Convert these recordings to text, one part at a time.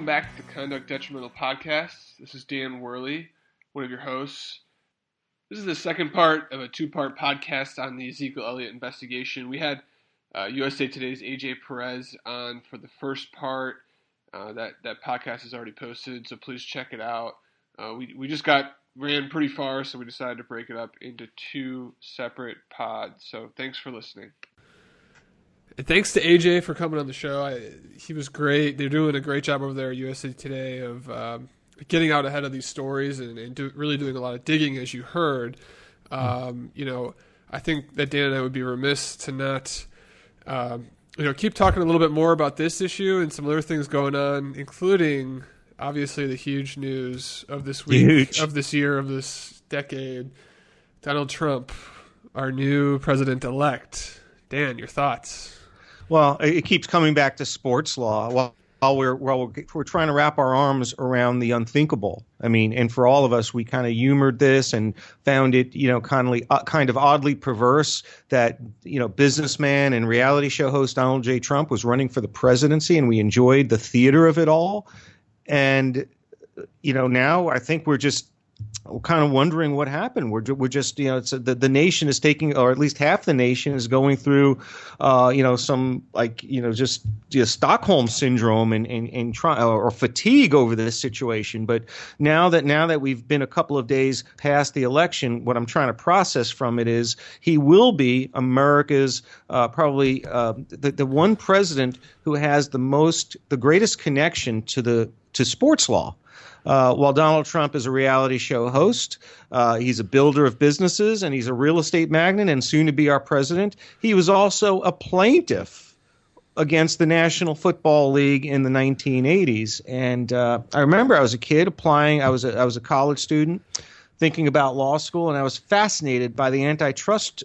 Welcome back to the Conduct Detrimental Podcast. This is Dan Worley, one of your hosts. This is the second part of a two-part podcast on the Ezekiel Elliott investigation. We had USA Today's AJ Perez on for the first part. That podcast is already posted, so please check it out. We just ran pretty far, so we decided to break it up into two separate pods. So thanks for listening. And thanks to AJ for coming on the show. He was great. They're doing a great job over there at USA Today of getting out ahead of these stories and really doing a lot of digging, as you heard. I think that Dan and I would be remiss to not keep talking a little bit more about this issue and some other things going on, including obviously the huge news of this week, of this year, of this decade. Donald Trump, our new president-elect. Dan, your thoughts? Well, it keeps coming back to sports law. While we're trying to wrap our arms around the unthinkable. I mean, and for all of us, we kind of humored this and found it, kind of oddly perverse that, businessman and reality show host Donald J. Trump was running for the presidency, and we enjoyed the theater of it all. And, now I think we're kind of wondering what happened. We're just, it's the nation is taking, or at least half the nation is going through, some just Stockholm syndrome and or fatigue over this situation. But now that we've been a couple of days past the election, what I'm trying to process from it is he will be America's probably the one president who has the greatest connection to sports law. While Donald Trump is a reality show host, he's a builder of businesses, and he's a real estate magnate and soon to be our president. He was also a plaintiff against the National Football League in the 1980s. And I remember I was a kid applying. I was a college student thinking about law school, and I was fascinated by the antitrust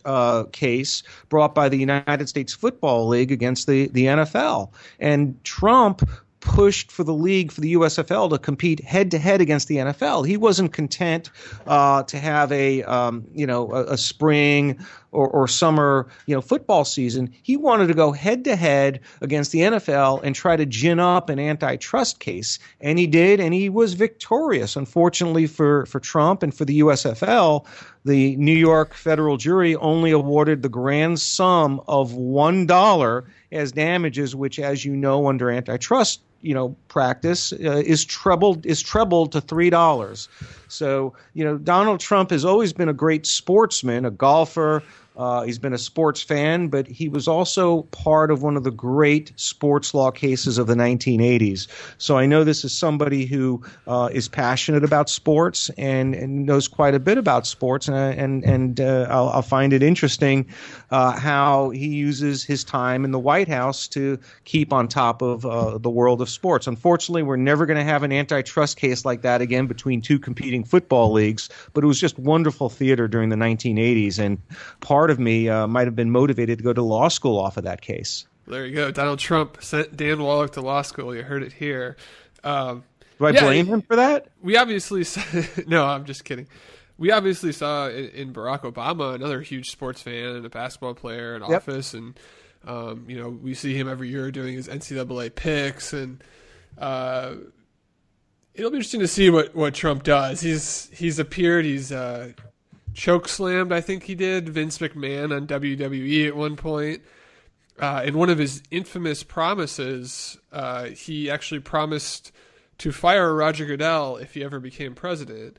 case brought by the United States Football League against the NFL. And Trump pushed for the league, for the USFL, to compete head-to-head against the NFL. He wasn't content to have a spring or summer football season. He wanted to go head-to-head against the NFL and try to gin up an antitrust case. And he did, and he was victorious. Unfortunately for Trump and for the USFL, the New York federal jury only awarded the grand sum of $1 as damages, which, as you know, under antitrust practice is trebled to $3. So, Donald Trump has always been a great sportsman, a golfer. He's been a sports fan, but he was also part of one of the great sports law cases of the 1980s. So I know this is somebody who is passionate about sports and knows quite a bit about sports, and I'll find it interesting how he uses his time in the White House to keep on top of the world of sports. Unfortunately, we're never going to have an antitrust case like that again between two competing football leagues, but it was just wonderful theater during the 1980s, and part of me might have been motivated to go to law school off of that case. There you go. Donald Trump sent Dan Wallach to law school. You heard it here. Do I blame him for that? We obviously no, I'm just kidding. We obviously saw in Barack Obama, another huge sports fan and a basketball player in office, and we see him every year doing his NCAA picks, and it'll be interesting to see what Trump does. He's appeared. He's choke slammed, I think he did, Vince McMahon on WWE at one point. In one of his infamous promises, he actually promised to fire Roger Goodell if he ever became president,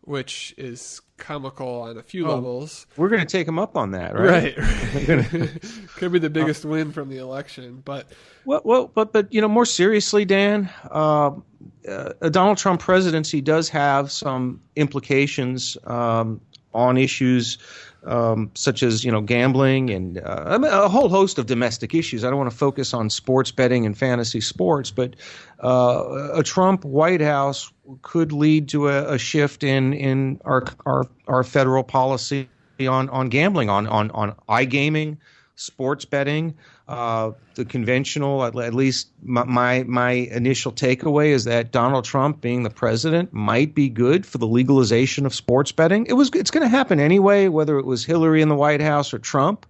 which is comical on a few levels. We're going to take him up on that, right? Right. Could be the biggest win from the election, but more seriously, Dan, a Donald Trump presidency does have some implications on issues such as gambling and a whole host of domestic issues. I don't want to focus on sports betting and fantasy sports, but a Trump White House could lead to a shift in our federal policy on gambling, on iGaming, sports betting. The conventional, at least my initial takeaway is that Donald Trump being the president might be good for the legalization of sports betting. It's going to happen anyway, whether it was Hillary in the White House or Trump.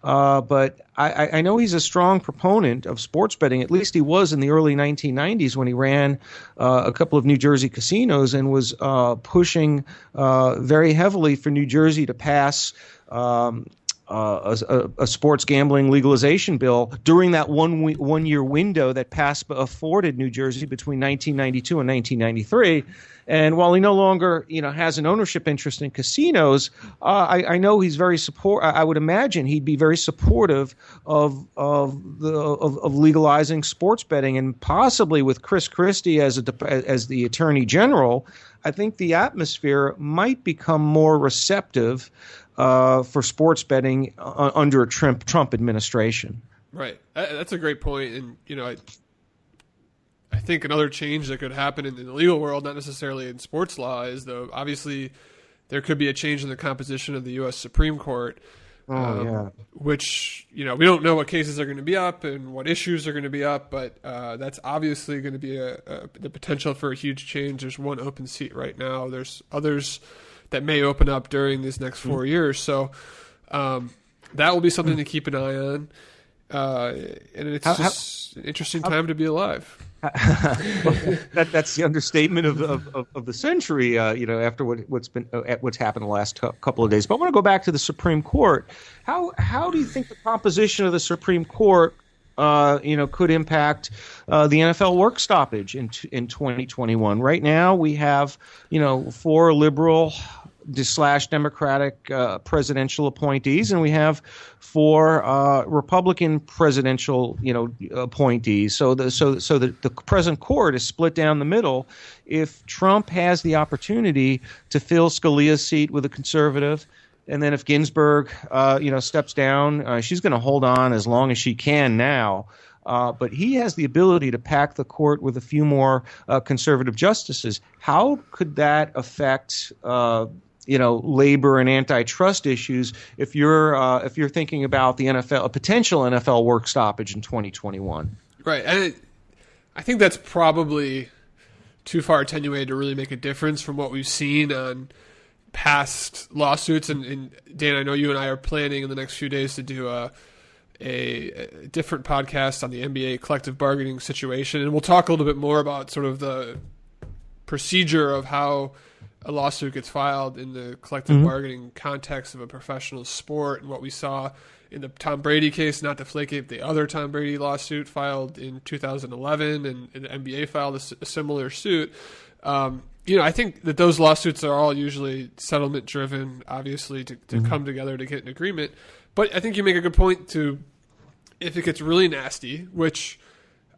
But I know he's a strong proponent of sports betting. At least he was in the early 1990s when he ran a couple of New Jersey casinos and was pushing very heavily for New Jersey to pass a sports gambling legalization bill during that one year window that afforded New Jersey between 1992 and 1993. And while he no longer, has an ownership interest in casinos, I know he's very I would imagine he'd be very supportive of legalizing sports betting, and possibly with Chris Christie as the Attorney General, I think the atmosphere might become more receptive for sports betting under a Trump administration. Right. That's a great point. And, I think another change that could happen in the legal world, not necessarily in sports law, is though obviously there could be a change in the composition of the U.S. Supreme Court, which, we don't know what cases are going to be up and what issues are going to be up, but that's obviously going to be the potential for a huge change. There's one open seat right now. There's others that may open up during these next 4 years. So that will be something to keep an eye on. And it's just an interesting time to be alive. That's the understatement of the century, after what's happened the last couple of days. But I want to go back to the Supreme Court. How do you think the composition of the Supreme Court, could impact the NFL work stoppage in 2021? Right now, we have 4 liberal / Democratic presidential appointees, and we have 4 Republican presidential appointees. So the present court is split down the middle. If Trump has the opportunity to fill Scalia's seat with a conservative, and then if Ginsburg steps down, she's going to hold on as long as she can now. But he has the ability to pack the court with a few more conservative justices. How could that affect labor and antitrust issues if you're thinking about the NFL, a potential NFL work stoppage in 2021? Right, and I think that's probably too far attenuated to really make a difference from what we've seen on past lawsuits. And Dan, I know you and I are planning in the next few days to do a different podcast on the NBA collective bargaining situation, and we'll talk a little bit more about sort of the procedure of how a lawsuit gets filed in the collective bargaining context of a professional sport, and what we saw in the Tom Brady case, not to flake the other Tom Brady lawsuit filed in 2011, and the NBA filed a similar suit. I think that those lawsuits are all usually settlement driven, obviously, to come together to get an agreement. But I think you make a good point to, if it gets really nasty, which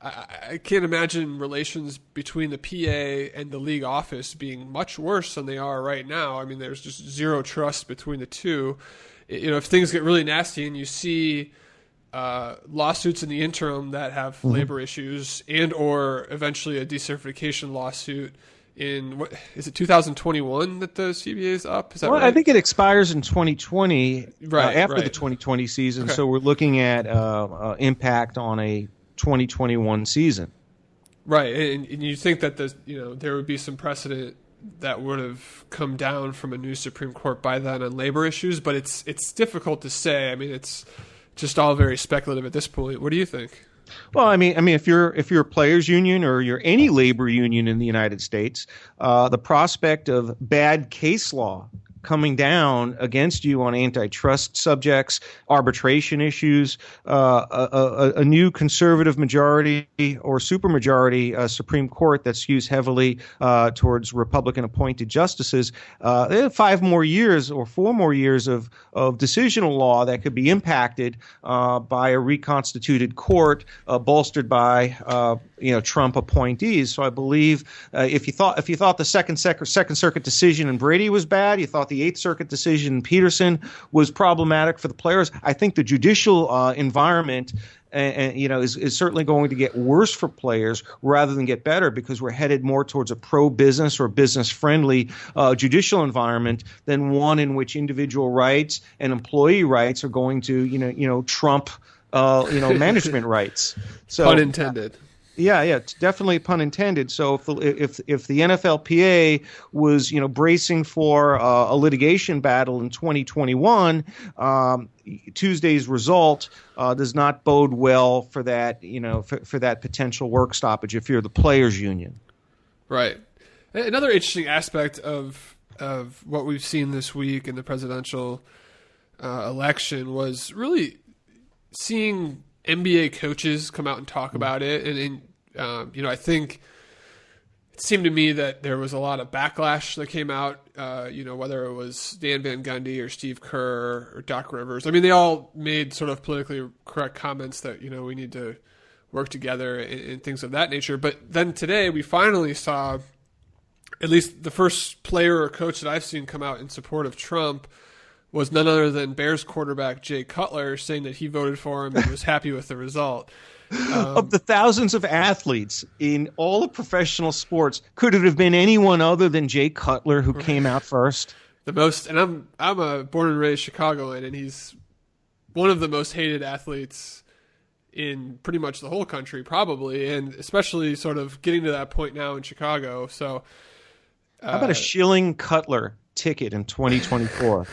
I can't imagine relations between the PA and the league office being much worse than they are right now. I mean, there's just zero trust between the two. If things get really nasty and you see lawsuits in the interim that have labor issues, and or eventually a decertification lawsuit in, what is it, 2021 that the CBA is up? Is that right? I think it expires in 2020, after the 2020 season. Okay. So we're looking at impact on a 2021 season. Right, and you think that there would be some precedent that would have come down from a new Supreme Court by then on labor issues, but it's difficult to say. I mean, it's just all very speculative at this point. What do you think? Well, I mean, if you're a players' union or you're any labor union in the United States, the prospect of bad case law coming down against you on antitrust subjects, arbitration issues, a new conservative majority or supermajority Supreme Court that skews heavily towards Republican-appointed justices, they have 5 more years or 4 more years of decisional law that could be impacted by a reconstituted court bolstered by Trump appointees. So I believe if you thought the Second Circuit decision in Brady was bad, you thought the Eighth Circuit decision in Peterson was problematic for the players, I think the judicial environment is certainly going to get worse for players rather than get better, because we're headed more towards a pro-business or business-friendly judicial environment than one in which individual rights and employee rights are going to trump management rights. So, pun intended. Yeah, definitely pun intended. So if the NFLPA was bracing for a litigation battle in 2021, Tuesday's result does not bode well for that for that potential work stoppage if you're the players' union. Right. Another interesting aspect of what we've seen this week in the presidential election was really seeing NBA coaches come out and talk about it, and I think it seemed to me that there was a lot of backlash that came out. Whether it was Dan Van Gundy or Steve Kerr or Doc Rivers. I mean, they all made sort of politically correct comments that we need to work together and things of that nature. But then today we finally saw at least the first player or coach that I've seen come out in support of Trump was none other than Bears quarterback Jay Cutler, saying that he voted for him and was happy with the result. Of the thousands of athletes in all of professional sports, could it have been anyone other than Jay Cutler who came out first? The most, and I'm a born and raised Chicagoan, and he's one of the most hated athletes in pretty much the whole country, probably, and especially sort of getting to that point now in Chicago. So, how about a Schilling Cutler ticket in 2024?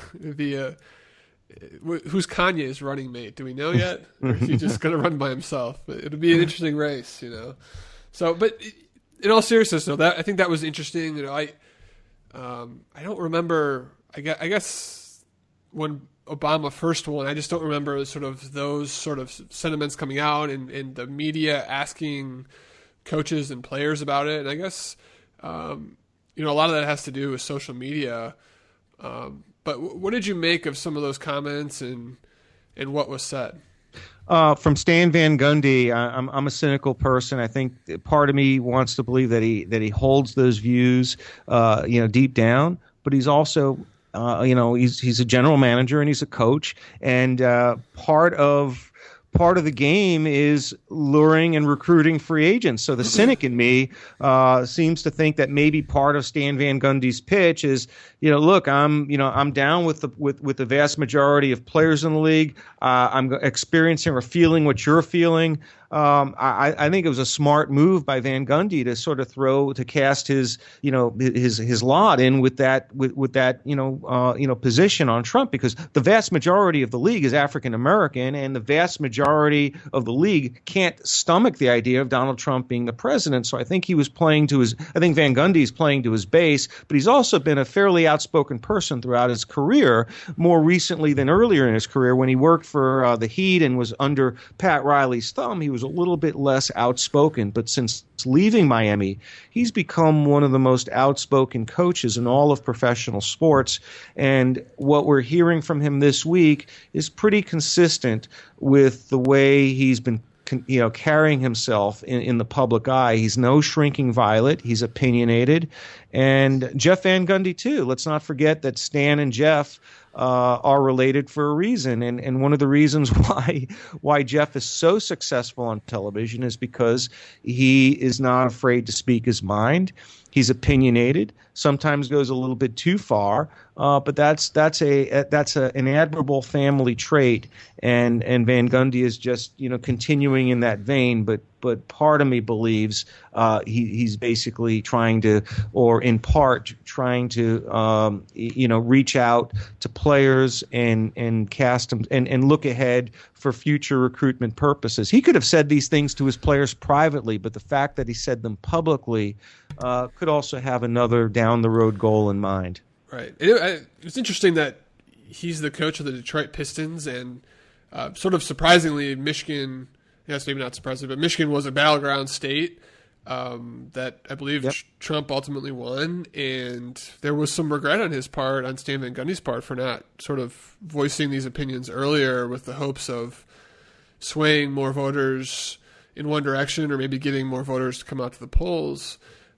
Who's Kanye's running mate? Do we know yet? Or is he just going to run by himself? It'll be an interesting race, So, but in all seriousness, though, I think that was interesting. I don't remember. I guess when Obama first won, I just don't remember sort of those sort of sentiments coming out and the media asking coaches and players about it. And I guess a lot of that has to do with social media. But what did you make of some of those comments and what was said? From Stan Van Gundy, I'm a cynical person. I think part of me wants to believe that he holds those views, deep down. But he's also, he's a general manager and he's a coach, and part of the game is luring and recruiting free agents. So the cynic in me seems to think that maybe part of Stan Van Gundy's pitch is, look, I'm down with the vast majority of players in the league. I'm experiencing or feeling what you're feeling. I think it was a smart move by Van Gundy to sort of cast his lot in with that position on Trump, because the vast majority of the league is African American, and the vast majority of the league can't stomach the idea of Donald Trump being the president. So I think Van Gundy's playing to his base, but he's also been a fairly outspoken person throughout his career, more recently than earlier in his career when he worked for the Heat and was under Pat Riley's thumb. He was a little bit less outspoken, but since leaving Miami, he's become one of the most outspoken coaches in all of professional sports. And what we're hearing from him this week is pretty consistent with the way he's been carrying himself in the public eye. He's no shrinking violet. He's opinionated. And Jeff Van Gundy, too. Let's not forget that Stan and Jeff are related for a reason. And one of the reasons why Jeff is so successful on television is because he is not afraid to speak his mind. He's opinionated, sometimes goes a little bit too far, but that's an admirable family trait, and Van Gundy is just continuing in that vein. But part of me believes he's basically trying to, or in part trying to, reach out to players and cast them and look ahead for future recruitment purposes. He could have said these things to his players privately, but the fact that he said them publicly could also have another down the road goal in mind. Right. It's interesting that he's the coach of the Detroit Pistons, and sort of surprisingly, Michigan. Yes, maybe not surprising, but Michigan was a battleground state that I believe Trump ultimately won, and there was some regret on his part, on Stan Van Gundy's part, for not sort of voicing these opinions earlier with the hopes of swaying more voters in one direction, or maybe getting more voters to come out to the polls.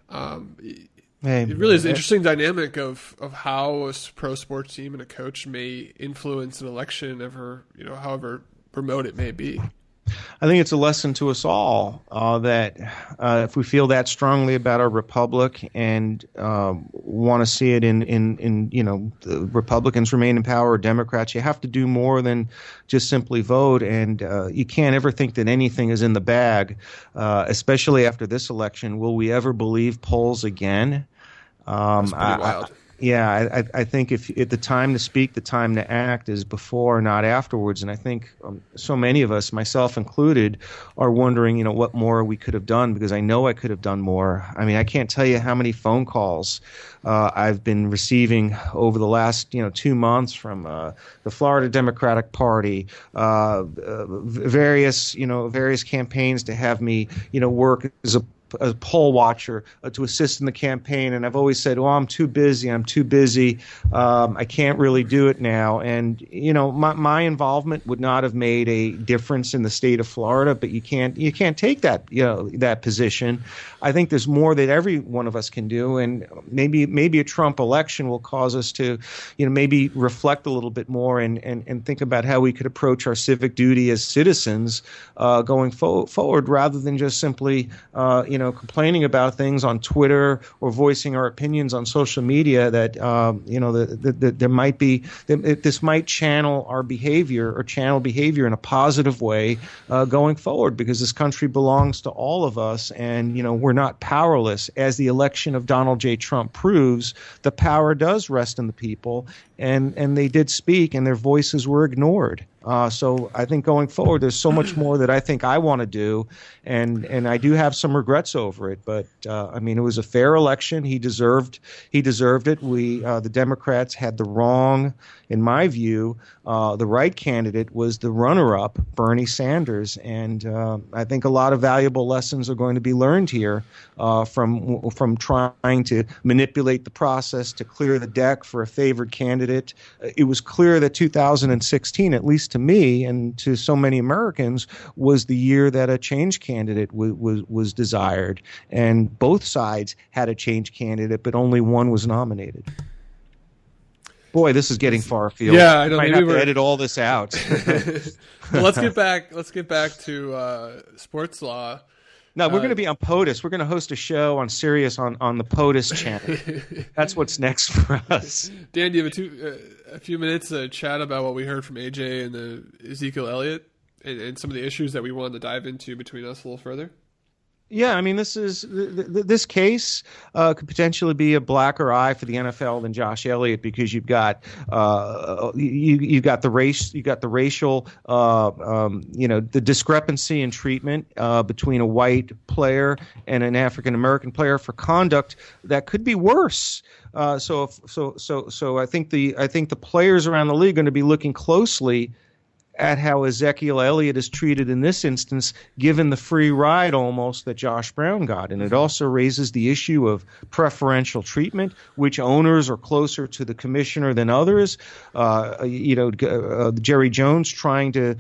It really is an interesting dynamic of how a pro sports team and a coach may influence an election, however remote it may be. I think it's a lesson to us all that if we feel that strongly about our republic and want to see it in the Republicans remain in power or Democrats, you have to do more than just simply vote. And you can't ever think that anything is in the bag, especially after this election. Will we ever believe polls again? That's pretty wild. I think if the time to speak, the time to act is before, not afterwards. And I think so many of us, myself included, are wondering, what more we could have done, because I know I could have done more. I mean, I can't tell you how many phone calls I've been receiving over the last, 2 months from the Florida Democratic Party, various campaigns to have me, work as a poll watcher to assist in the campaign, and I've always said, I'm too busy, I can't really do it now. And my involvement would not have made a difference in the state of Florida, but you can't take that that position. I think there's more that every one of us can do, and maybe a Trump election will cause us to maybe reflect a little bit more and think about how we could approach our civic duty as citizens going forward, rather than just simply complaining about things on Twitter or voicing our opinions on social media that there might be this might channel our behavior or channel behavior in a positive way going forward, because this country belongs to all of us, and we're not powerless. As the election of Donald J. Trump proves, the power does rest in the people, and they did speak, and their voices were ignored. So I think going forward, there's so much more that I think I want to do, and I do have some regrets over it. But it was a fair election. He deserved it. The Democrats had the wrong, in my view. The right candidate was the runner-up, Bernie Sanders, and I think a lot of valuable lessons are going to be learned here from trying to manipulate the process to clear the deck for a favored candidate. It was clear that 2016, at least to me and to so many Americans, was the year that a change candidate was desired, and both sides had a change candidate, but only one was nominated. Boy, this is getting far afield. Yeah, I know. Might have to edit all this out. Well, let's get back to sports law. No, we're going to be on POTUS. We're going to host a show on Sirius on the POTUS channel. That's what's next for us. Dan, do you have a few minutes to chat about what we heard from AJ and the Ezekiel Elliott and some of the issues that we wanted to dive into between us a little further? Yeah, this case could potentially be a blacker eye for the NFL than Josh Elliott, because you've got the racial the discrepancy in treatment between a white player and an African American player for conduct that could be worse. So I think the players around the league are going to be looking closely at how Ezekiel Elliott is treated in this instance, given the free ride almost that Josh Brown got. And it also raises the issue of preferential treatment, which owners are closer to the commissioner than others. Jerry Jones trying to,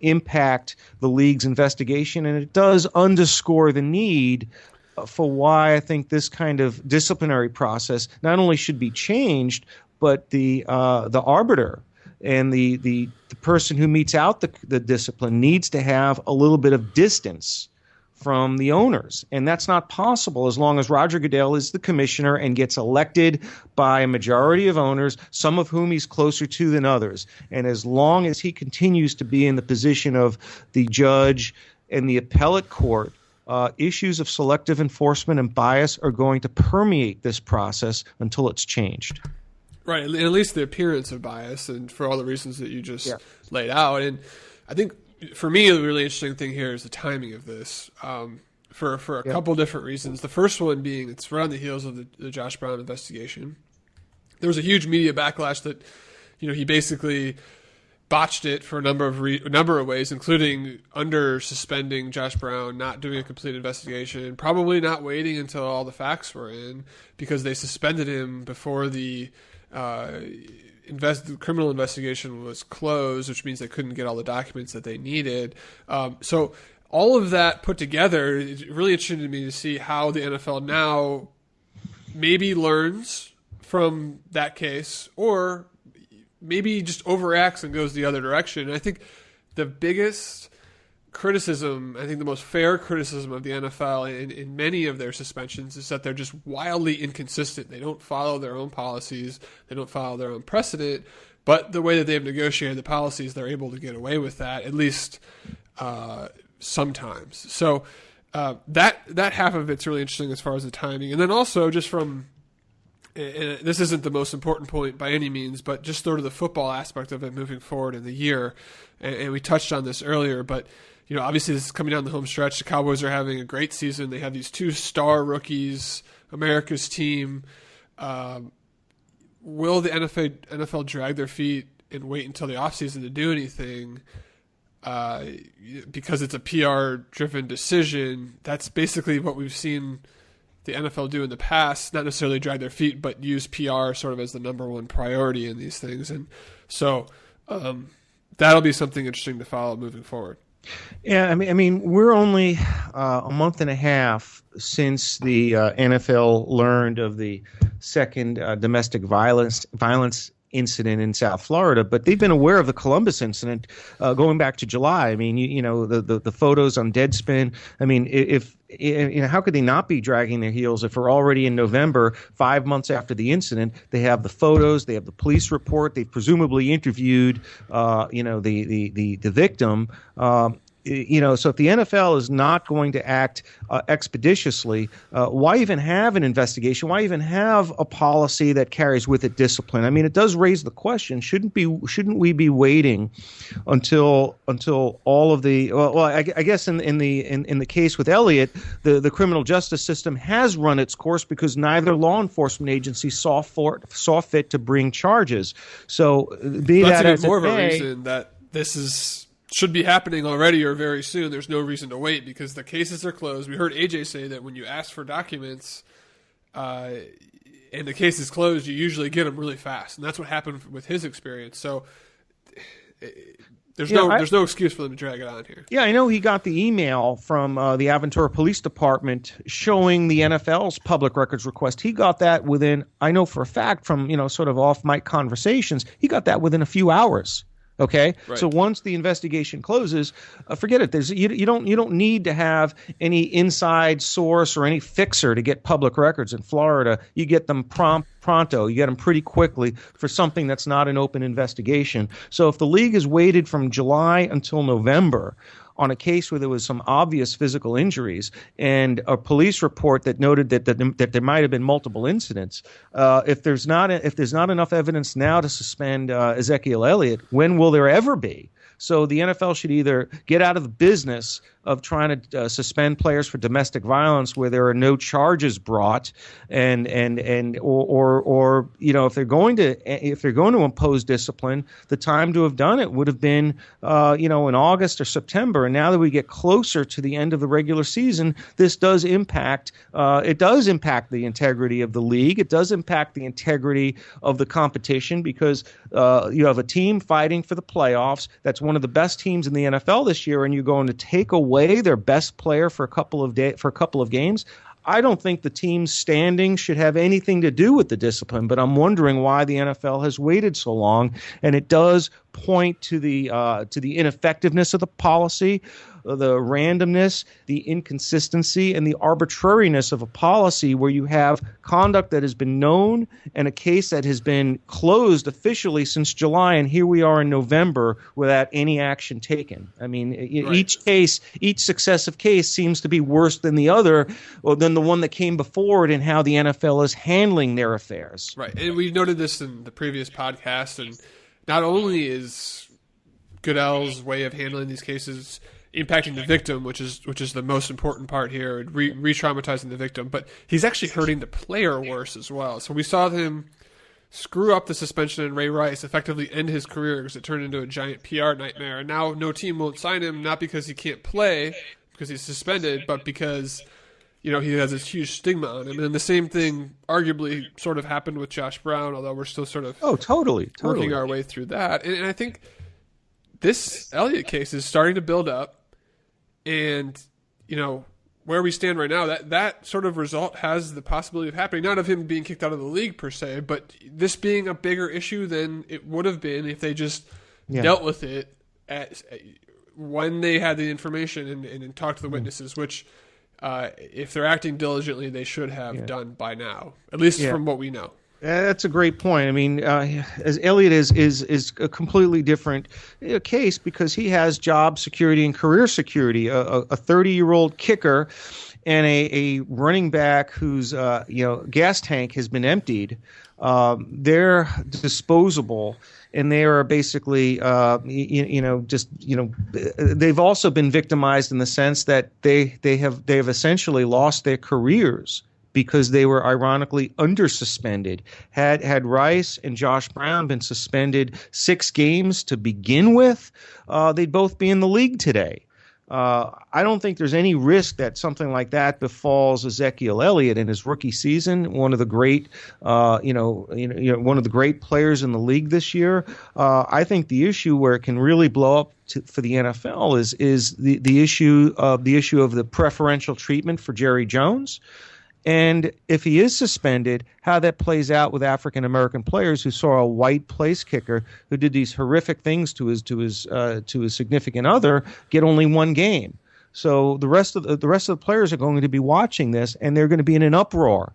impact the league's investigation. And it does underscore the need for why I think this kind of disciplinary process not only should be changed, but the arbiter and the person who metes out the discipline needs to have a little bit of distance from the owners. And that's not possible as long as Roger Goodell is the commissioner and gets elected by a majority of owners, some of whom he's closer to than others. And as long as he continues to be in the position of the judge and the appellate court, issues of selective enforcement and bias are going to permeate this process until it's changed. Right, at least the appearance of bias, and for all the reasons that you just laid out. And I think for me, the really interesting thing here is the timing of this, for a couple different reasons. The first one being it's right on the heels of the Josh Brown investigation. There was a huge media backlash that he basically botched it for a number of ways, including under suspending Josh Brown, not doing a complete investigation, probably not waiting until all the facts were in, because they suspended him before the criminal investigation was closed, which means they couldn't get all the documents that they needed. So all of that put together, it really interested me to see how the NFL now maybe learns from that case, or maybe just overacts and goes the other direction. And I think the biggest criticism, I think the most fair criticism of the NFL in many of their suspensions is that they're just wildly inconsistent. They don't follow their own policies. They don't follow their own precedent. But the way that they've negotiated the policies, they're able to get away with that, at least sometimes. So that half of it's really interesting as far as the timing. And then also just from, and this isn't the most important point by any means, but just sort of the football aspect of it moving forward in the year. And we touched on this earlier, but obviously this is coming down the home stretch. The Cowboys are having a great season. They have these 2 star rookies, America's team. Will the NFL drag their feet and wait until the offseason to do anything? Because it's a PR-driven decision. That's basically what we've seen the NFL do in the past. Not necessarily drag their feet, but use PR sort of as the number one priority in these things. And so that'll be something interesting to follow moving forward. Yeah, I mean, we're only a month and a half since the NFL learned of the second domestic violence incident in South Florida, but they've been aware of the Columbus incident going back to July. I mean, the photos on Deadspin. I mean, if how could they not be dragging their heels if we're already in November, 5 months after the incident? They have the photos, they have the police report, they've presumably interviewed, the victim. So if the NFL is not going to act expeditiously, why even have an investigation? Why even have a policy that carries with it discipline? I mean, it does raise the question: shouldn't we be waiting until all of the I guess in the case with Elliott, the criminal justice system has run its course because neither law enforcement agency saw fit to bring charges. So that's even more of a reason that this should be happening already or very soon. There's no reason to wait because the cases are closed. We heard AJ say that when you ask for documents and the case is closed, you usually get them really fast. And that's what happened with his experience. So there's no excuse for them to drag it on here. Yeah, I know he got the email from the Aventura Police Department showing the NFL's public records request. He got that within, I know for a fact from, sort of off mic conversations, he got that within a few hours. Okay, right. So once the investigation closes, forget it. You don't need to have any inside source or any fixer to get public records in Florida. You get them pronto. You get them pretty quickly for something that's not an open investigation. So if the league has waited from July until November on a case where there was some obvious physical injuries and a police report that noted that there might have been multiple incidents. If there's not enough evidence now to suspend Ezekiel Elliott, when will there ever be? So the NFL should either get out of the business of trying to suspend players for domestic violence where there are no charges brought, or if they're going to impose discipline, the time to have done it would have been in August or September. And now that we get closer to the end of the regular season, this does impact. It does impact the integrity of the league. It does impact the integrity of the competition because you have a team fighting for the playoffs. That's one of the best teams in the NFL this year, and you're going to take away their best player for a couple of games. I don't think the team's standing should have anything to do with the discipline, but I'm wondering why the NFL has waited so long, and it does point to the ineffectiveness of the policy, the randomness, the inconsistency, and the arbitrariness of a policy where you have conduct that has been known and a case that has been closed officially since July, and here we are in November without any action taken. I mean, right. Each successive case seems to be worse than the other, or than the one that came before it, and how the NFL is handling their affairs. Right, and we noted this in the previous podcast, and not only is Goodell's way of handling these cases impacting the victim, which is the most important part here, re-traumatizing the victim, but he's actually hurting the player worse as well. So we saw him screw up the suspension in Ray Rice, effectively end his career because it turned into a giant PR nightmare. And now no team won't sign him, not because he can't play, because he's suspended, but because he has this huge stigma on him. And the same thing arguably sort of happened with Josh Brown, although we're still sort of totally working our way through that. And I think this Elliott case is starting to build up. And, where we stand right now, that sort of result has the possibility of happening, not of him being kicked out of the league per se, but this being a bigger issue than it would have been if they just dealt with it when they had the information and talked to the witnesses, which if they're acting diligently, they should have done by now, at least from what we know. That's a great point. I mean, as Elliott is a completely different case because he has job security and career security. A 30-year-old kicker and a running back whose gas tank has been emptied. They're disposable, and they are basically they've also been victimized in the sense that they have essentially lost their careers because they were ironically under-suspended. Had Rice and Josh Brown been suspended 6 games to begin with, they'd both be in the league today. I don't think there's any risk that something like that befalls Ezekiel Elliott in his rookie season. One of the great, one of the great players in the league this year. I think the issue where it can really blow up for the NFL is the issue of the preferential treatment for Jerry Jones. And if he is suspended, how that plays out with African American players who saw a white place kicker who did these horrific things to his significant other get only 1 game. So the rest of the players are going to be watching this, and they're going to be in an uproar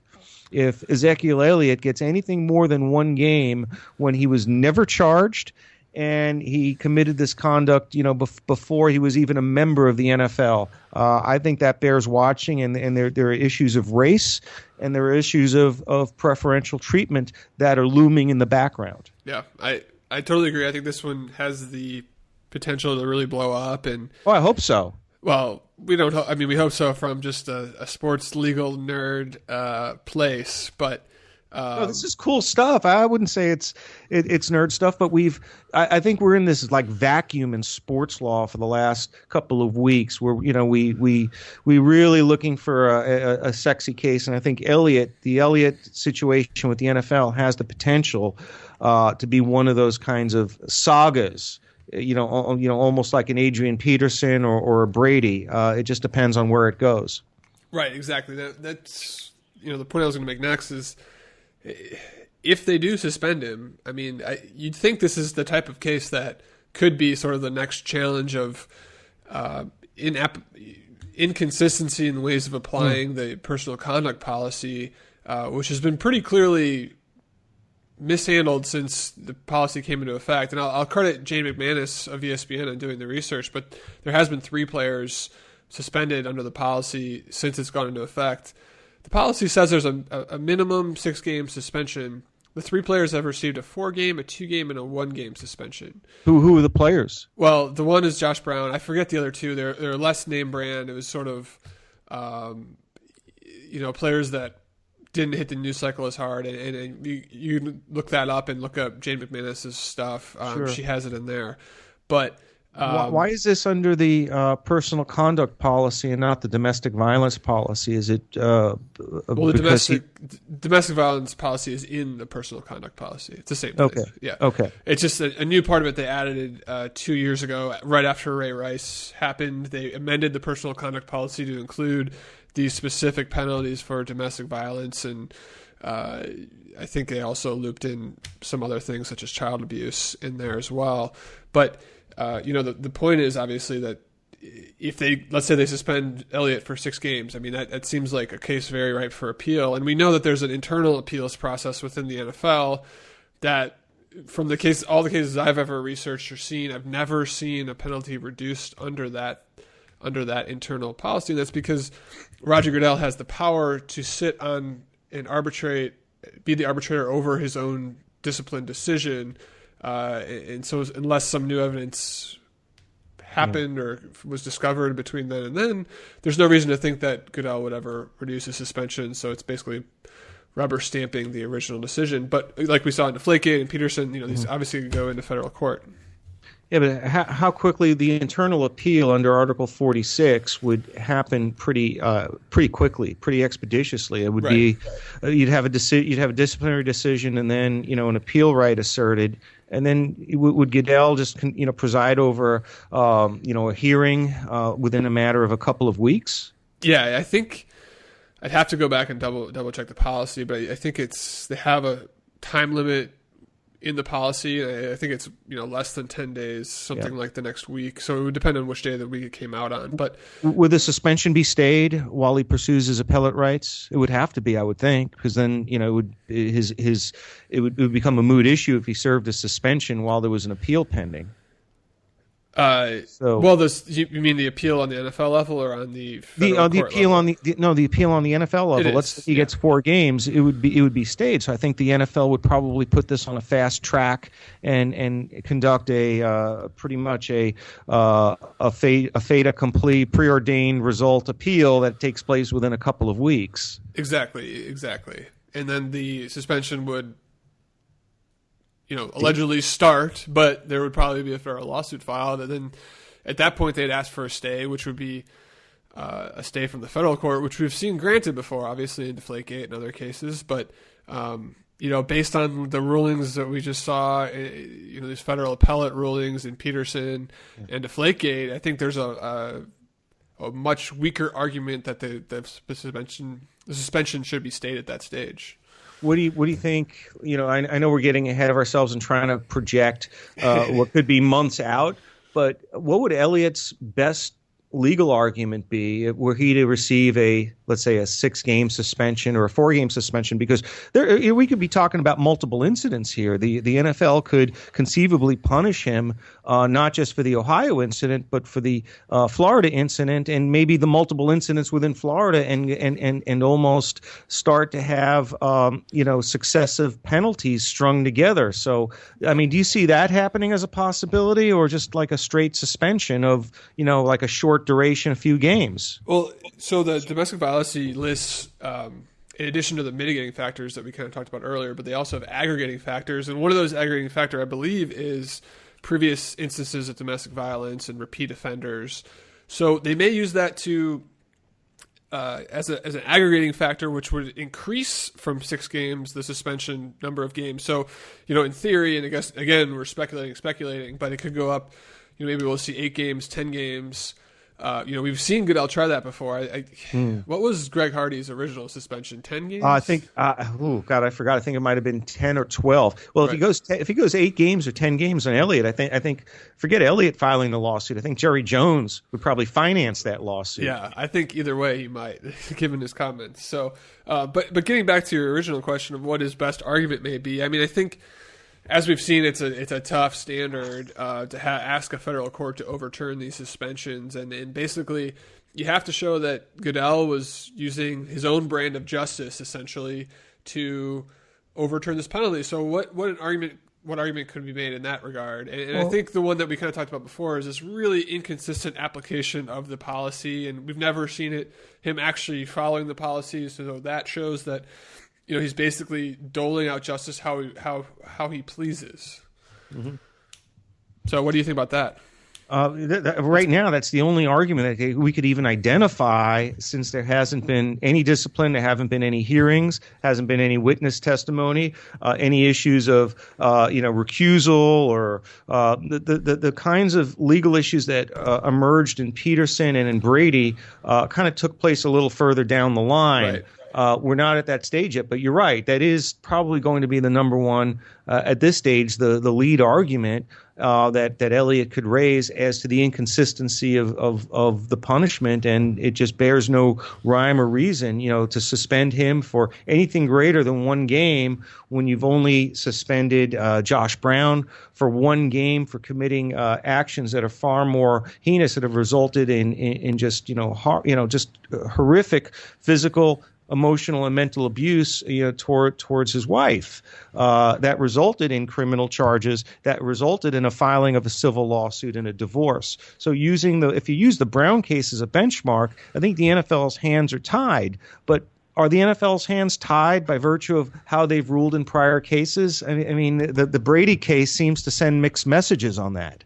if Ezekiel Elliott gets anything more than 1 game when he was never charged. And he committed this conduct, before he was even a member of the NFL. I think that bears watching, and there are issues of race, and there are issues of preferential treatment that are looming in the background. Yeah, I totally agree. I think this one has the potential to really blow up, and I hope so. Well, we don't. We hope so from just a sports legal nerd place, but. This is cool stuff. I wouldn't say it's nerd stuff, but I think we're in this vacuum in sports law for the last couple of weeks where we really looking for a sexy case, and I think the Elliott situation with the NFL has the potential to be one of those kinds of sagas. Almost like an Adrian Peterson or a Brady. It just depends on where it goes. Right, exactly. That's the point I was going to make next is. If they do suspend him, you'd think this is the type of case that could be sort of the next challenge of inconsistency in the ways of applying the personal conduct policy, which has been pretty clearly mishandled since the policy came into effect. And I'll credit Jane McManus of ESPN on doing the research, but there has been 3 players suspended under the policy since it's gone into effect. The policy says there's a minimum 6-game suspension. The 3 players have received a 4-game, a 2-game, and a 1-game suspension. Who are the players? Well, the one is Josh Brown. I forget the other 2. They're less name brand. It was sort of, players that didn't hit the news cycle as hard. And you look that up and look up Jane McManus's stuff. Sure. She has it in there. But why is this under the personal conduct policy and not the domestic violence policy? Is it the domestic violence policy is in the personal conduct policy. It's the same thing. Okay. Yeah. Okay. It's just a new part of it they added 2 years ago, right after Ray Rice happened. They amended the personal conduct policy to include these specific penalties for domestic violence, and I think they also looped in some other things such as child abuse in there as well. But the point is obviously that if let's say they suspend Elliott for 6 games, that seems like a case very ripe for appeal. And we know that there's an internal appeals process within the NFL that from all the cases I've ever researched or seen, I've never seen a penalty reduced under that internal policy. And that's because Roger Goodell has the power to sit on and be the arbitrator over his own discipline decision. And so unless some new evidence happened or was discovered between then and then, there's no reason to think that Goodell would ever reduce his suspension. So it's basically rubber stamping the original decision. But like we saw in Deflategate and Peterson, these obviously could go into federal court. Yeah, but how quickly the internal appeal under Article 46 would happen pretty quickly, pretty expeditiously. It would be you'd have a disciplinary decision, and then an appeal right asserted, and then would Goodell just preside over a hearing within a matter of a couple of weeks? Yeah, I think I'd have to go back and double check the policy, but I think they have a time limit in the policy. I think it's less than 10 days, something like the next week. So it would depend on which day of the week it came out on. But would the suspension be stayed while he pursues his appellate rights? It would have to be, I would think, because then it would become a moot issue if he served a suspension while there was an appeal pending. You mean the appeal on the NFL level or on the federal the appeal level? the appeal on the NFL level. Let's say he gets 4 games. It would be stayed. So I think the NFL would probably put this on a fast track and conduct a pretty much a fait accompli, preordained result appeal that takes place within a couple of weeks. Exactly, and then the suspension would allegedly start, but there would probably be a federal lawsuit filed, and then at that point they'd ask for a stay, which would be a stay from the federal court, which we've seen granted before, obviously in Deflategate and other cases. But based on the rulings that we just saw, these federal appellate rulings in Peterson and Deflategate, I think there's a much weaker argument that the suspension should be stayed at that stage. What do you think? I know we're getting ahead of ourselves and trying to project what could be months out, but what would Elliott's best legal argument be were he to receive let's say a 6-game suspension or a 4-game suspension? Because we could be talking about multiple incidents here. The NFL could conceivably punish him not just for the Ohio incident, but for the Florida incident and maybe the multiple incidents within Florida, and almost start to have successive penalties strung together. So, I mean, do you see that happening as a possibility, or just like a straight suspension of like a short duration, a few games? Well, so the domestic violence lists, in addition to the mitigating factors that we kind of talked about earlier, but they also have aggregating factors. And one of those aggregating factor, I believe, is previous instances of domestic violence and repeat offenders. So they may use that to as an aggregating factor, which would increase from 6 games the suspension number of games. So, in theory, and I guess again we're speculating, but it could go up. Maybe we'll see 8 games, 10 games. We've seen Goodell try that before. What was Greg Hardy's original suspension? 10 games? I think. I forgot. I think it might have been 10 or 12. Well, right. if he goes 8 games or 10 games on Elliott, I think forget Elliott filing the lawsuit. I think Jerry Jones would probably finance that lawsuit. Yeah, I think either way he might, given his comments. So, but getting back to your original question of what his best argument may be, I mean, I think, as we've seen, it's a tough standard to ask a federal court to overturn these suspensions, and basically you have to show that Goodell was using his own brand of justice essentially to overturn this penalty. So what argument could be made in that regard? And I think the one that we kind of talked about before is this really inconsistent application of the policy, and we've never seen him actually following the policy. So that shows that he's basically doling out justice how he pleases. Mm-hmm. So what do you think about that? Right now, that's the only argument that we could even identify, since there hasn't been any discipline, there haven't been any hearings, hasn't been any witness testimony, any issues of recusal, or the kinds of legal issues that emerged in Peterson and in Brady kind of took place a little further down the line. Right. We're not at that stage yet, but you're right. That is probably going to be the number one at this stage, the lead argument that Elliott could raise as to the inconsistency of the punishment, and it just bears no rhyme or reason, to suspend him for anything greater than 1 game when you've only suspended Josh Brown for 1 game for committing actions that are far more heinous, that have resulted in just just horrific physical, emotional, and mental abuse, towards his wife, that resulted in criminal charges, that resulted in a filing of a civil lawsuit and a divorce. So if you use the Brown case as a benchmark, I think the NFL's hands are tied. But are the NFL's hands tied by virtue of how they've ruled in prior cases? I mean, the Brady case seems to send mixed messages on that.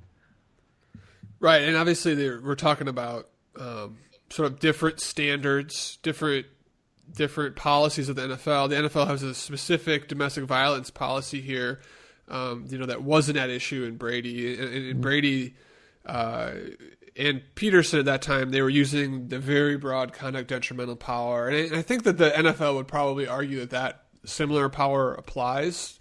Right, and obviously we're talking about sort of different standards, different policies of the NFL. The NFL has a specific domestic violence policy here, that wasn't at issue in Brady. In Brady and Peterson at that time, they were using the very broad conduct detrimental power. And I think that the NFL would probably argue that similar power applies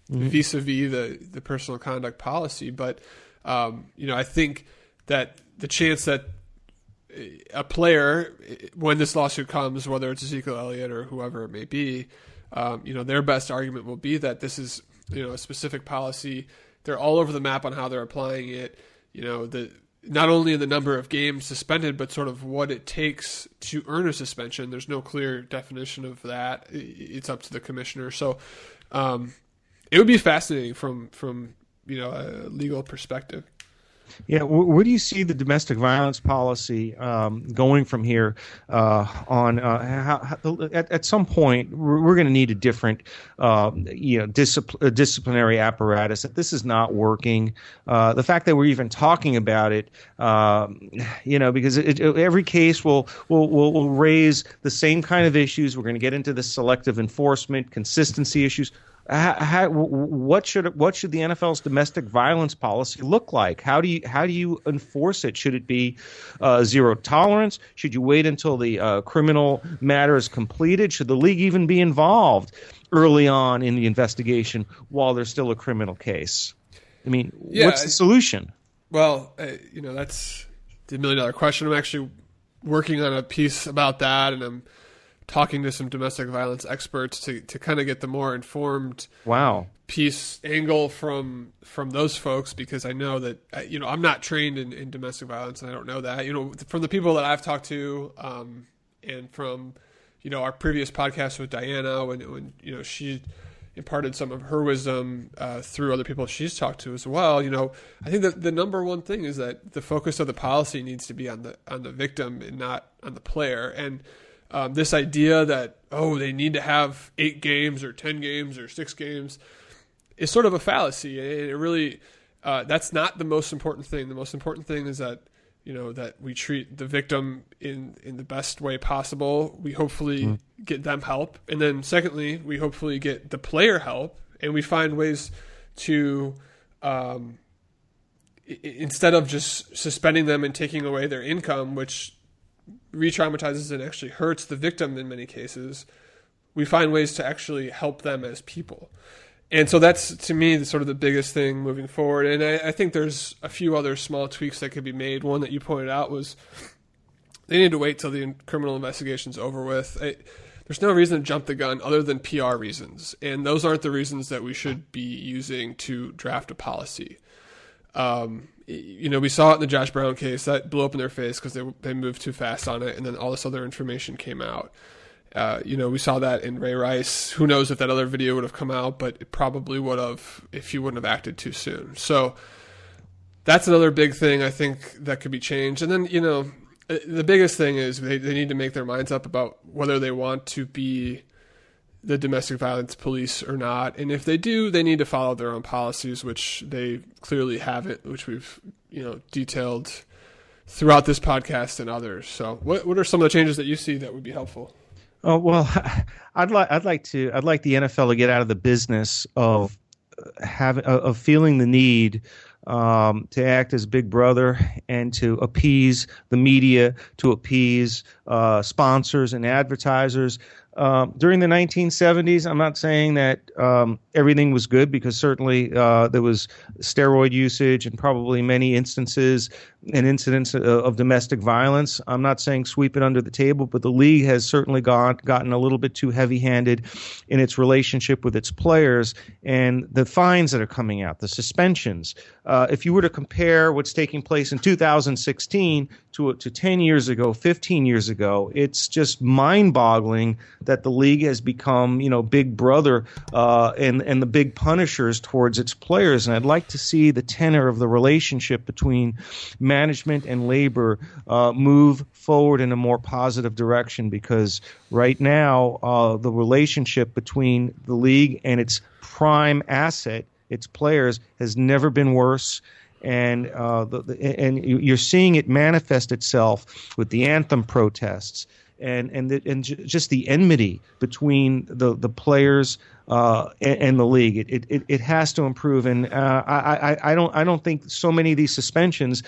vis-a-vis the personal conduct policy. But I think that the chance that a player, when this lawsuit comes, whether it's Ezekiel Elliott or whoever it may be, their best argument will be that this is a specific policy. They're all over the map on how they're applying it. Not only in the number of games suspended, but sort of what it takes to earn a suspension. There's no clear definition of that. It's up to the commissioner. So it would be fascinating from a legal perspective. Yeah, where do you see the domestic violence policy going from here? At some point, we're going to need a different, disciplinary apparatus. That this is not working. The fact that we're even talking about it, because every case will raise the same kind of issues. We're going to get into the selective enforcement, consistency issues. What should the NFL's domestic violence policy look like? How do you enforce it? Should it be zero tolerance? Should you wait until the criminal matter is completed? Should the league even be involved early on in the investigation while there's still a criminal case? I mean, what's the solution? Well, that's the $1 million question. I'm actually working on a piece about that, and I'm talking to some domestic violence experts to kind of get the more informed piece angle from those folks, because I know that I'm not trained in domestic violence, and I don't know that. From the people that I've talked to, and from our previous podcast with Diana, when she imparted some of her wisdom through other people she's talked to as well. I think that the number one thing is that the focus of the policy needs to be on the victim and not on the player. And this idea that, they need to have 8 games or 10 games or 6 games is sort of a fallacy. And it really, that's not the most important thing. The most important thing is that, that we treat the victim in the best way possible. We hopefully get them help. And then secondly, we hopefully get the player help. And we find ways to, instead of just suspending them and taking away their income, which re-traumatizes and actually hurts the victim in many cases, we find ways to actually help them as people. And so that's, to me, sort of the biggest thing moving forward. And I think there's a few other small tweaks that could be made. One that you pointed out was they need to wait till the criminal investigation's over with. There's no reason to jump the gun other than PR reasons. And those aren't the reasons that we should be using to draft a policy. We saw it in the Josh Brown case. That blew up in their face because they moved too fast on it, and then all this other information came out. We saw that in Ray Rice. Who knows if that other video would have come out, but it probably would have if he wouldn't have acted too soon. So that's another big thing I think that could be changed. And then, the biggest thing is they need to make their minds up about whether they want to be the domestic violence police or not. And if they do, they need to follow their own policies, which they clearly haven't, which we've, detailed throughout this podcast and others. So what are some of the changes that you see that would be helpful? Oh, well, I'd like the NFL to get out of the business of feeling the need to act as big brother and to appease the media, to appease sponsors and advertisers. During the 1970s, I'm not saying that everything was good, because certainly there was steroid usage and probably many instances and incidents of domestic violence. I'm not saying sweep it under the table, but the league has certainly gotten a little bit too heavy-handed in its relationship with its players, and the fines that are coming out, the suspensions. If you were to compare what's taking place in 2016 to 10 years ago, 15 years ago, it's just mind-boggling that the league has become, big brother and the big punishers towards its players. And I'd like to see the tenor of the relationship between management and labor move forward in a more positive direction, because right now the relationship between the league and its prime asset, its players, has never been worse. And you're seeing it manifest itself with the anthem protests and just the enmity between the players and the league. It has to improve, and I don't think so many of these suspensions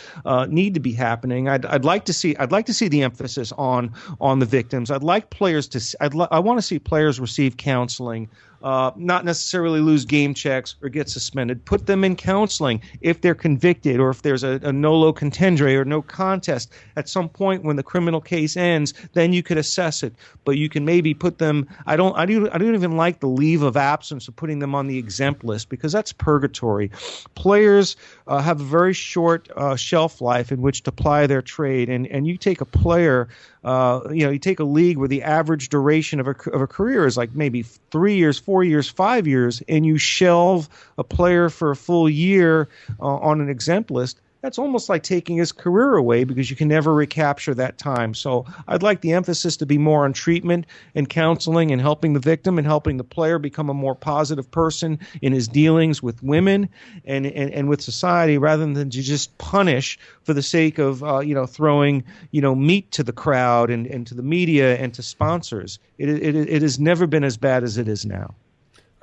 need to be happening. I'd like to see the emphasis on the victims. I'd like players to. I want to see players receive counseling not necessarily lose game checks or get suspended. Put them in counseling if they're convicted or if there's a nolo contendere or no contest. At some point when the criminal case ends, then you could assess it. But you can maybe put them. I don't even like the leave of absence of putting them on the exempt list because that's purgatory. Players have a very short shelf life in which to ply their trade, and you take a player. You take a league where the average duration of a career is like maybe 3 years, 4 years, 5 years, and you shelve a player for a full year on an exempt list. That's almost like taking his career away because you can never recapture that time. So I'd like the emphasis to be more on treatment and counseling and helping the victim and helping the player become a more positive person in his dealings with women and with society rather than to just punish for the sake of throwing meat to the crowd and to the media and to sponsors. It has never been as bad as it is now.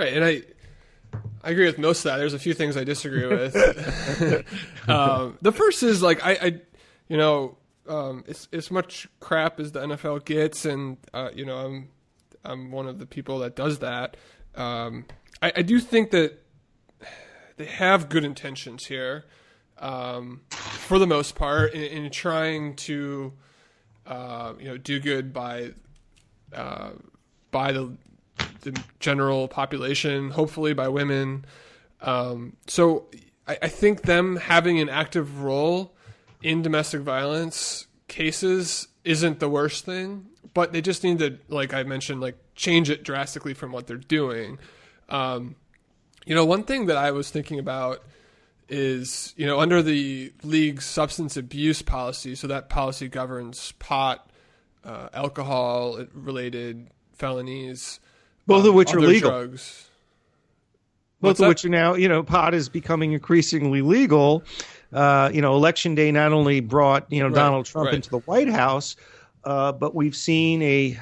Right, and I agree with most of that. There's a few things I disagree with. The first is like it's as much crap as the NFL gets, and I'm one of the people that does that. I do think that they have good intentions here, for the most part, in trying to do good by the general population, hopefully by women. So I think them having an active role in domestic violence cases isn't the worst thing, but they just need to, like I mentioned, change it drastically from what they're doing. One thing that I was thinking about is, under the league's substance abuse policy, so that policy governs pot, alcohol-related felonies, both of which are legal. Drugs. Both of which are now, pot is becoming increasingly legal. Election day not only brought, Donald Trump into the White House, but we've seen a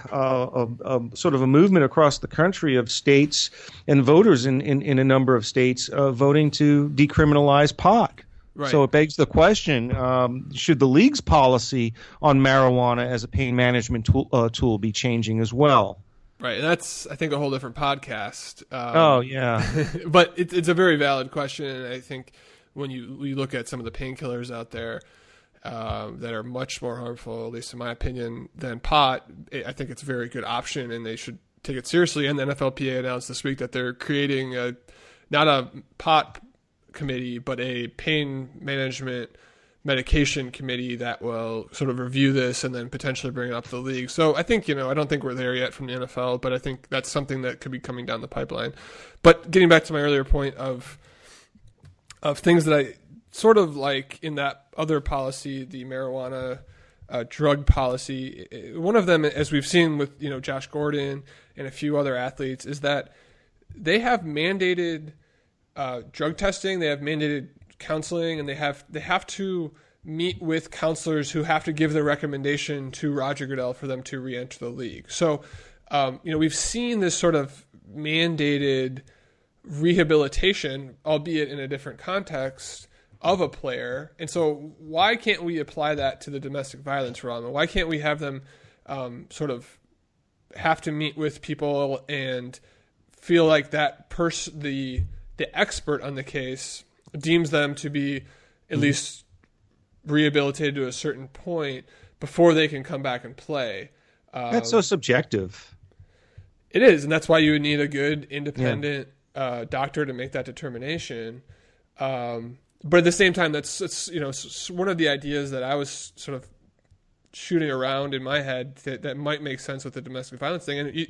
sort of a movement across the country of states and voters in a number of states voting to decriminalize pot. Right. So it begs the question, should the league's policy on marijuana as a pain management tool be changing as well? Right, and that's, I think, a whole different podcast. Oh, yeah. But it's a very valid question, and I think when you look at some of the painkillers out there that are much more harmful, at least in my opinion, than pot, I think it's a very good option, and they should take it seriously. And the NFLPA announced this week that they're creating not a pot committee, but a pain management medication committee that will sort of review this and then potentially bring it up to the league. So I think, I don't think we're there yet from the NFL, but I think that's something that could be coming down the pipeline. But getting back to my earlier point of things that I sort of like in that other policy, the marijuana drug policy, one of them, as we've seen with, Josh Gordon and a few other athletes, is that they have mandated drug testing, they have mandated counseling, and they have to meet with counselors who have to give their recommendation to Roger Goodell for them to re-enter the league. So, we've seen this sort of mandated rehabilitation, albeit in a different context, of a player. And so why can't we apply that to the domestic violence realm? And why can't we have them sort of have to meet with people and feel like that person, the expert on the case, deems them to be at least rehabilitated to a certain point before they can come back and play? That's so subjective. It is, and that's why you would need a good independent doctor to make that determination. But at the same time, it's one of the ideas that I was sort of shooting around in my head that might make sense with the domestic violence thing. And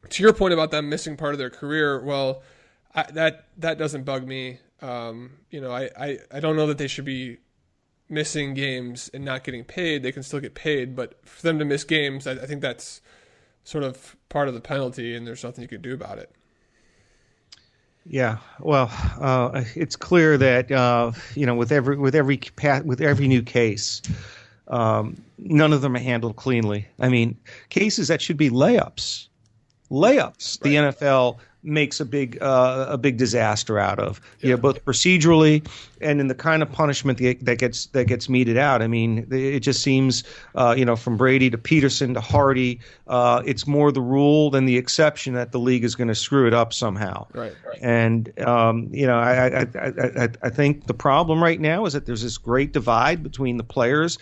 to your point about them missing part of their career, well, that doesn't bug me. I don't know that they should be missing games and not getting paid. They can still get paid, but for them to miss games, I think that's sort of part of the penalty, and there's nothing you can do about it. Yeah, well, it's clear that with every new case, none of them are handled cleanly. I mean, cases that should be layups. Right. The NFL makes a big disaster out of. Yeah, both procedurally and in the kind of punishment that gets meted out. I mean, it just seems, from Brady to Peterson to Hardy, it's more the rule than the exception that the league is going to screw it up somehow. Right. And I think the problem right now is that there's this great divide between the players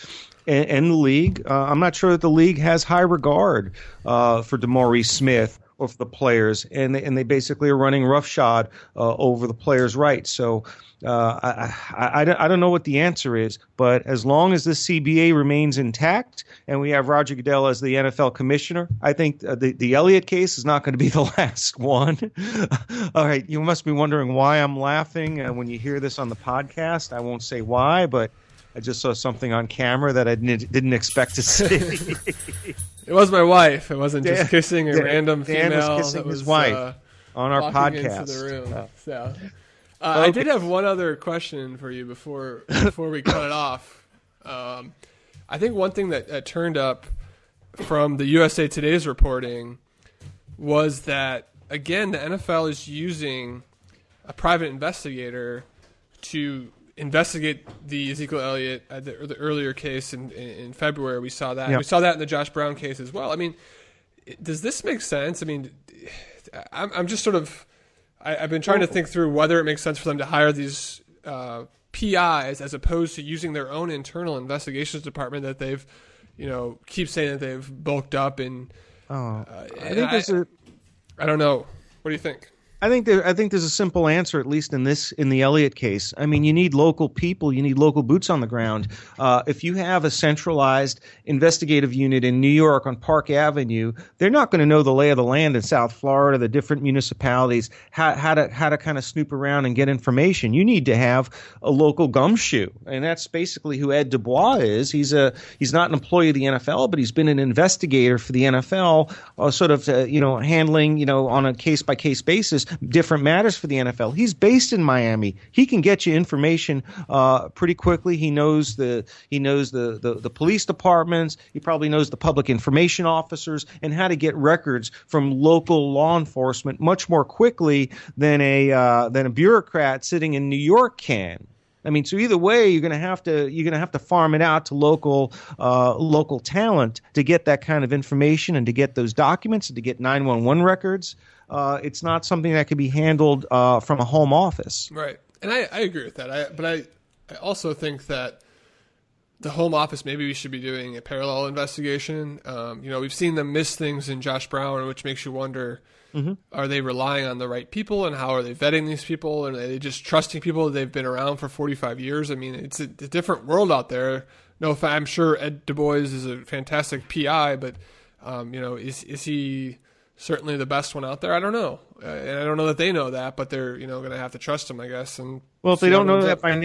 and the league. I'm not sure that the league has high regard for DeMaurice Smith or for the players, and they basically are running roughshod over the players' rights. So I don't know what the answer is, but as long as this CBA remains intact and we have Roger Goodell as the NFL commissioner, I think the Elliott case is not going to be the last one. All right, you must be wondering why I'm laughing when you hear this on the podcast. I won't say why, but I just saw something on camera that I didn't expect to see. It was my wife. It wasn't just kissing a random Dan female. was kissing his wife on our podcast. Into the room. So, I did have one other question for you before we cut it off. I think one thing that turned up from the USA Today's reporting was that, again, the NFL is using a private investigator to investigate the Ezekiel Elliott, the earlier case in February. We saw that. Yep. We saw that in the Josh Brown case as well. I mean, does this make sense? I mean, I'm just sort of I've been trying to think through whether it makes sense for them to hire these PIs as opposed to using their own internal investigations department that they've, keep saying that they've bulked up. And I think I don't know. What do you think? I think there's a simple answer, at least in the Elliott case. I mean, you need local people, you need local boots on the ground. If you have a centralized investigative unit in New York on Park Avenue, they're not going to know the lay of the land in South Florida, the different municipalities, how to kind of snoop around and get information. You need to have a local gumshoe, and that's basically who Ed Dubois is. He's not an employee of the NFL, but he's been an investigator for the NFL, handling on a case by case basis different matters for the NFL. He's based in Miami. He can get you information pretty quickly. He knows the police departments. He probably knows the public information officers and how to get records from local law enforcement much more quickly than a bureaucrat sitting in New York can. I mean, so either way, you're going to have to farm it out to local talent to get that kind of information and to get those documents and to get 911 records. It's not something that can be handled from a home office. Right, and I agree with that. But I also think that the home office, maybe we should be doing a parallel investigation. We've seen them miss things in Josh Brown, which makes you wonder. Mm-hmm. Are they relying on the right people, and how are they vetting these people? And are they just trusting people that they've been around for 45 years? I mean, it's a different world out there. No, I'm sure Ed Du Bois is a fantastic PI, but is he certainly the best one out there? I don't know, and I don't know that they know that, but they're going to have to trust him, I guess. And well, if they don't know that by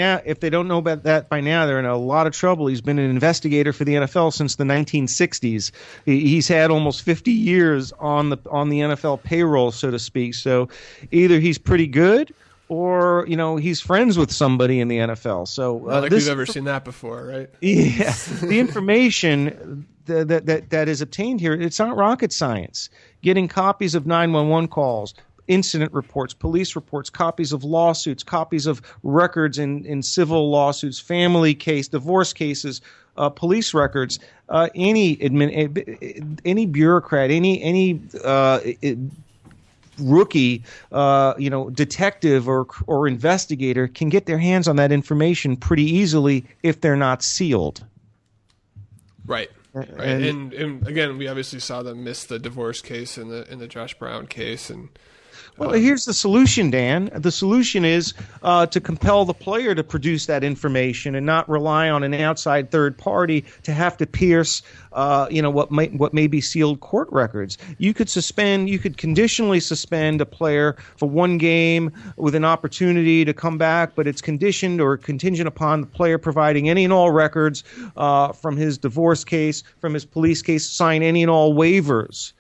now, they're in a lot of trouble. He's been an investigator for the NFL since the 1960s. He's had almost 50 years on the NFL payroll, so to speak. So either he's pretty good, or he's friends with somebody in the NFL. So we've ever seen that before, right? Yeah, the information that is obtained here, it's not rocket science. Getting copies of 911 calls, incident reports, police reports, copies of lawsuits, copies of records in civil lawsuits, family case, divorce cases, police records. Any bureaucrat, any rookie, detective or investigator can get their hands on that information pretty easily if they're not sealed. Right. Right, and again, we obviously saw them miss the divorce case in the Josh Brown case, and well, here's the solution, Dan. The solution is to compel the player to produce that information and not rely on an outside third party to have to pierce, what may be sealed court records. You could conditionally suspend a player for one game with an opportunity to come back, but it's conditioned or contingent upon the player providing any and all records from his divorce case, from his police case, sign any and all waivers.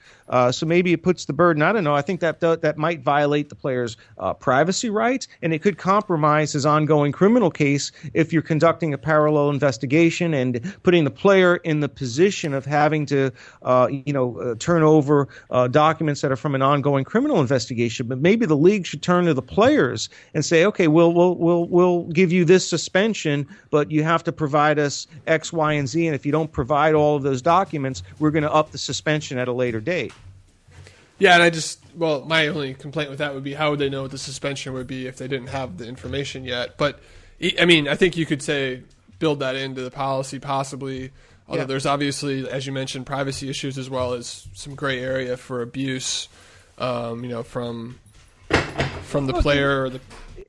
So maybe it puts the burden. I don't know. I think that might violate the player's privacy rights, and it could compromise his ongoing criminal case if you're conducting a parallel investigation and putting the player in the position of having to, turn over documents that are from an ongoing criminal investigation. But maybe the league should turn to the players and say, okay, we'll give you this suspension, but you have to provide us X, Y, and Z. And if you don't provide all of those documents, we're going to up the suspension at a later date. Yeah, and my only complaint with that would be how would they know what the suspension would be if they didn't have the information yet? But, I mean, I think you could say build that into the policy possibly, although there's obviously, as you mentioned, privacy issues as well as some gray area for abuse, from the player or the...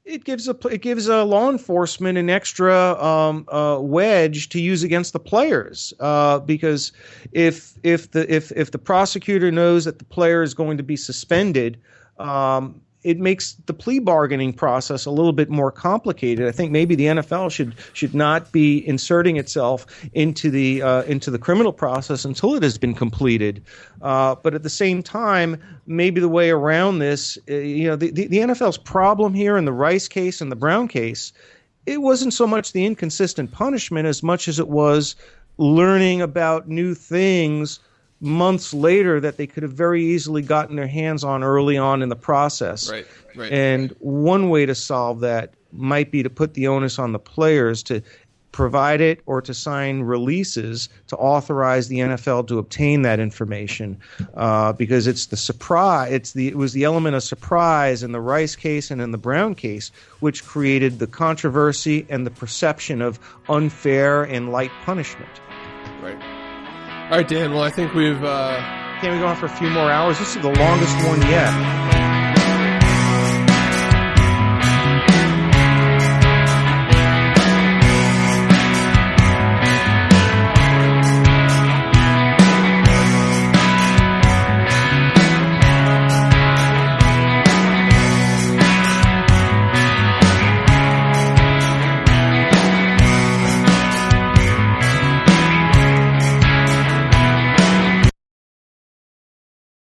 It gives a law enforcement an extra wedge to use against the players because if the prosecutor knows that the player is going to be suspended, it makes the plea bargaining process a little bit more complicated. I think maybe the NFL should not be inserting itself into the criminal process until it has been completed. But at the same time, maybe the way around this, the NFL's problem here in the Rice case and the Brown case, it wasn't so much the inconsistent punishment as much as it was learning about new things months later that they could have very easily gotten their hands on early on in the process. Right. And one way to solve that might be to put the onus on the players to provide it or to sign releases to authorize the NFL to obtain that information because it's the surprise. It was the element of surprise in the Rice case and in the Brown case which created the controversy and the perception of unfair and light punishment. Right. All right, Dan. Well, I think we've... Can we go on for a few more hours? This is the longest one yet.